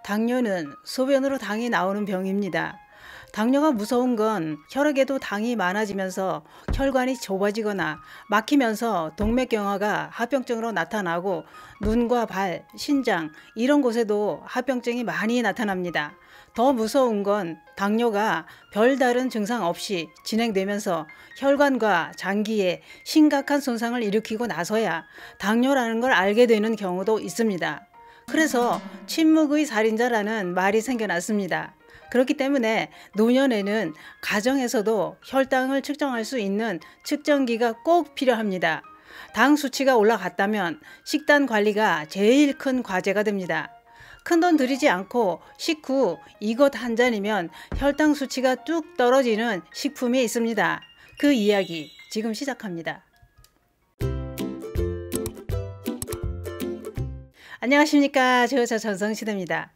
당뇨는 소변으로 당이 나오는 병입니다. 당뇨가 무서운 건 혈액에도 당이 많아지면서 혈관이 좁아지거나 막히면서 동맥경화가 합병증으로 나타나고 눈과 발, 신장 이런 곳에도 합병증이 많이 나타납니다. 더 무서운 건 당뇨가 별다른 증상 없이 진행되면서 혈관과 장기에 심각한 손상을 일으키고 나서야 당뇨라는 걸 알게 되는 경우도 있습니다. 그래서 침묵의 살인자라는 말이 생겨났습니다. 그렇기 때문에 노년에는 가정에서도 혈당을 측정할 수 있는 측정기가 꼭 필요합니다. 당 수치가 올라갔다면 식단 관리가 제일 큰 과제가 됩니다. 큰돈 들이지 않고 식후 이것 한 잔이면 혈당 수치가 뚝 떨어지는 식품이 있습니다. 그 이야기 지금 시작합니다. 안녕하십니까. 저자 전성시대입니다.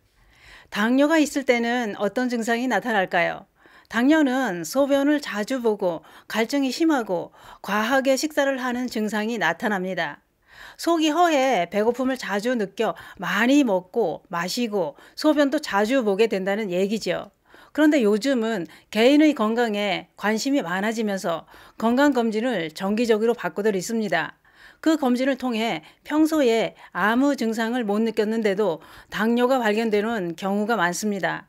당뇨가 있을 때는 어떤 증상이 나타날까요? 당뇨는 소변을 자주 보고 갈증이 심하고 과하게 식사를 하는 증상이 나타납니다. 속이 허해 배고픔을 자주 느껴 많이 먹고 마시고 소변도 자주 보게 된다는 얘기죠. 그런데 요즘은 개인의 건강에 관심이 많아지면서 건강검진을 정기적으로 받고들 있습니다. 그 검진을 통해 평소에 아무 증상을 못 느꼈는데도 당뇨가 발견되는 경우가 많습니다.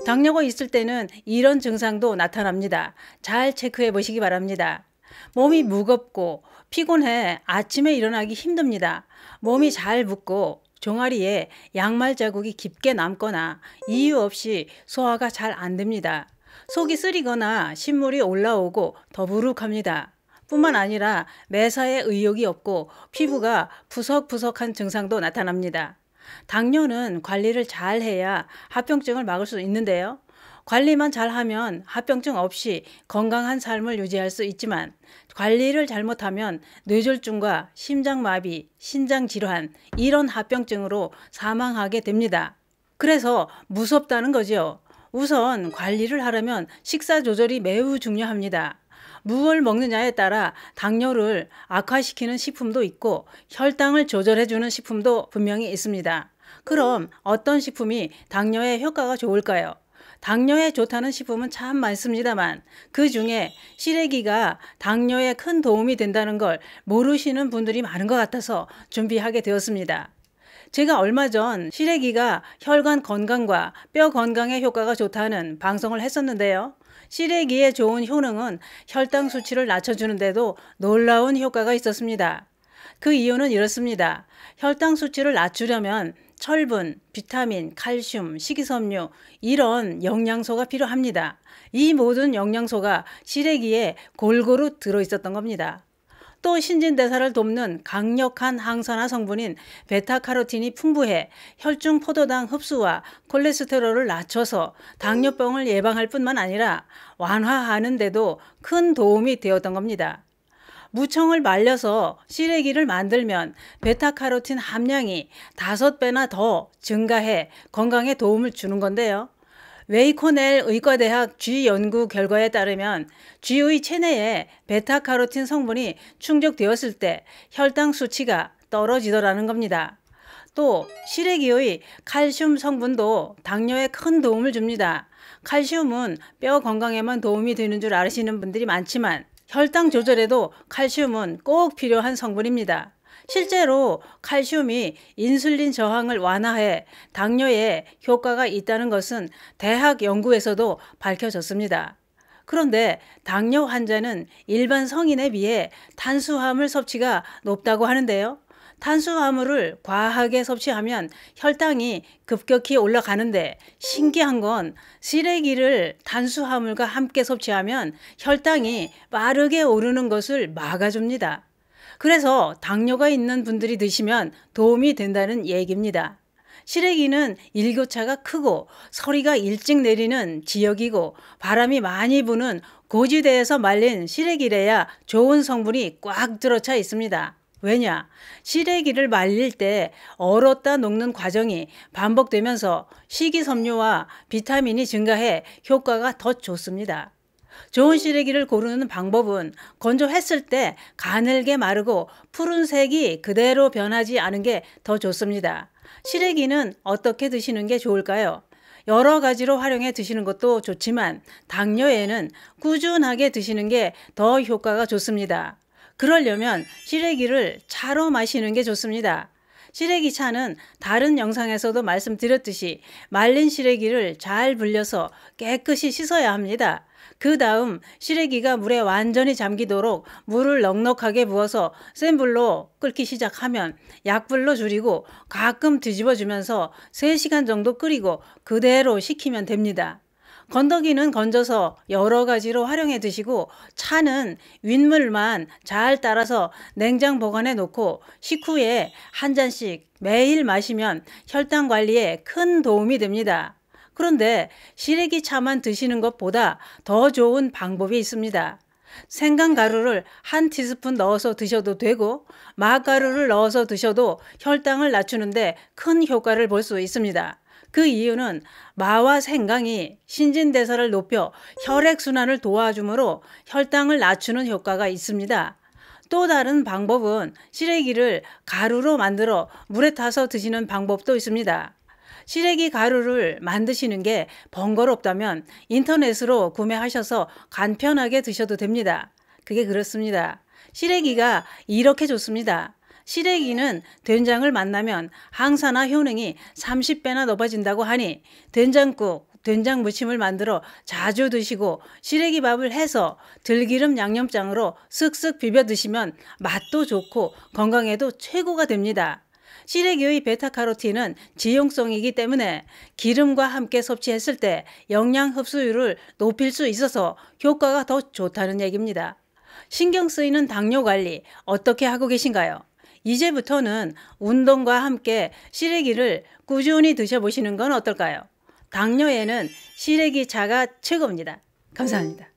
당뇨가 있을 때는 이런 증상도 나타납니다. 잘 체크해 보시기 바랍니다. 몸이 무겁고 피곤해 아침에 일어나기 힘듭니다. 몸이 잘 붓고 종아리에 양말 자국이 깊게 남거나 이유 없이 소화가 잘 안 됩니다. 속이 쓰리거나 신물이 올라오고 더부룩합니다. 뿐만 아니라 매사에 의욕이 없고 피부가 푸석푸석한 증상도 나타납니다. 당뇨는 관리를 잘 해야 합병증을 막을 수 있는데요. 관리만 잘하면 합병증 없이 건강한 삶을 유지할 수 있지만 관리를 잘못하면 뇌졸중과 심장마비, 신장질환 이런 합병증으로 사망하게 됩니다. 그래서 무섭다는 거죠. 우선 관리를 하려면 식사 조절이 매우 중요합니다. 무엇을 먹느냐에 따라 당뇨를 악화시키는 식품도 있고 혈당을 조절해주는 식품도 분명히 있습니다. 그럼 어떤 식품이 당뇨에 효과가 좋을까요? 당뇨에 좋다는 식품은 참 많습니다만 그 중에 시래기가 당뇨에 큰 도움이 된다는 걸 모르시는 분들이 많은 것 같아서 준비하게 되었습니다. 제가 얼마 전 시래기가 혈관 건강과 뼈 건강에 효과가 좋다는 방송을 했었는데요. 시래기의 좋은 효능은 혈당 수치를 낮춰주는데도 놀라운 효과가 있었습니다. 그 이유는 이렇습니다. 혈당 수치를 낮추려면 철분, 비타민, 칼슘, 식이섬유 이런 영양소가 필요합니다. 이 모든 영양소가 시래기에 골고루 들어있었던 겁니다. 또 신진대사를 돕는 강력한 항산화 성분인 베타카로틴이 풍부해 혈중 포도당 흡수와 콜레스테롤을 낮춰서 당뇨병을 예방할 뿐만 아니라 완화하는 데도 큰 도움이 되었던 겁니다. 무청을 말려서 시래기를 만들면 베타카로틴 함량이 5배나 더 증가해 건강에 도움을 주는 건데요. 웨이코넬 의과대학 쥐 연구 결과에 따르면 쥐의 체내에 베타카로틴 성분이 충족되었을 때 혈당 수치가 떨어지더라는 겁니다. 또 시래기의 칼슘 성분도 당뇨에 큰 도움을 줍니다. 칼슘은 뼈 건강에만 도움이 되는 줄 아시는 분들이 많지만 혈당 조절에도 칼슘은 꼭 필요한 성분입니다. 실제로 칼슘이 인슐린 저항을 완화해 당뇨에 효과가 있다는 것은 대학 연구에서도 밝혀졌습니다. 그런데 당뇨 환자는 일반 성인에 비해 탄수화물 섭취가 높다고 하는데요. 탄수화물을 과하게 섭취하면 혈당이 급격히 올라가는데 신기한 건 시래기를 탄수화물과 함께 섭취하면 혈당이 빠르게 오르는 것을 막아줍니다. 그래서 당뇨가 있는 분들이 드시면 도움이 된다는 얘기입니다. 시래기는 일교차가 크고 서리가 일찍 내리는 지역이고 바람이 많이 부는 고지대에서 말린 시래기래야 좋은 성분이 꽉 들어차 있습니다. 왜냐? 시래기를 말릴 때 얼었다 녹는 과정이 반복되면서 식이섬유와 비타민이 증가해 효과가 더 좋습니다. 좋은 시래기를 고르는 방법은 건조했을 때 가늘게 마르고 푸른색이 그대로 변하지 않은 게 더 좋습니다. 시래기는 어떻게 드시는 게 좋을까요? 여러 가지로 활용해 드시는 것도 좋지만 당뇨에는 꾸준하게 드시는 게 더 효과가 좋습니다. 그러려면 시래기를 차로 마시는 게 좋습니다. 시래기 차는 다른 영상에서도 말씀드렸듯이 말린 시래기를 잘 불려서 깨끗이 씻어야 합니다. 그 다음 시래기가 물에 완전히 잠기도록 물을 넉넉하게 부어서 센 불로 끓기 시작하면 약불로 줄이고 가끔 뒤집어주면서 3시간 정도 끓이고 그대로 식히면 됩니다. 건더기는 건져서 여러 가지로 활용해 드시고 차는 윗물만 잘 따라서 냉장 보관해 놓고 식후에 한 잔씩 매일 마시면 혈당 관리에 큰 도움이 됩니다. 그런데 시래기 차만 드시는 것보다 더 좋은 방법이 있습니다. 생강가루를 한 티스푼 넣어서 드셔도 되고 마가루를 넣어서 드셔도 혈당을 낮추는데 큰 효과를 볼 수 있습니다. 그 이유는 마와 생강이 신진대사를 높여 혈액순환을 도와주므로 혈당을 낮추는 효과가 있습니다. 또 다른 방법은 시래기를 가루로 만들어 물에 타서 드시는 방법도 있습니다. 시래기 가루를 만드시는 게 번거롭다면 인터넷으로 구매하셔서 간편하게 드셔도 됩니다. 그게 그렇습니다. 시래기가 이렇게 좋습니다. 시래기는 된장을 만나면 항산화 효능이 30배나 높아진다고 하니 된장국, 된장 무침을 만들어 자주 드시고 시래기밥을 해서 들기름 양념장으로 쓱쓱 비벼 드시면 맛도 좋고 건강에도 최고가 됩니다. 시래기의 베타카로틴은 지용성이기 때문에 기름과 함께 섭취했을 때 영양 흡수율을 높일 수 있어서 효과가 더 좋다는 얘기입니다. 신경 쓰이는 당뇨 관리 어떻게 하고 계신가요? 이제부터는 운동과 함께 시래기를 꾸준히 드셔보시는 건 어떨까요? 당뇨에는 시래기 차가 최고입니다. 감사합니다.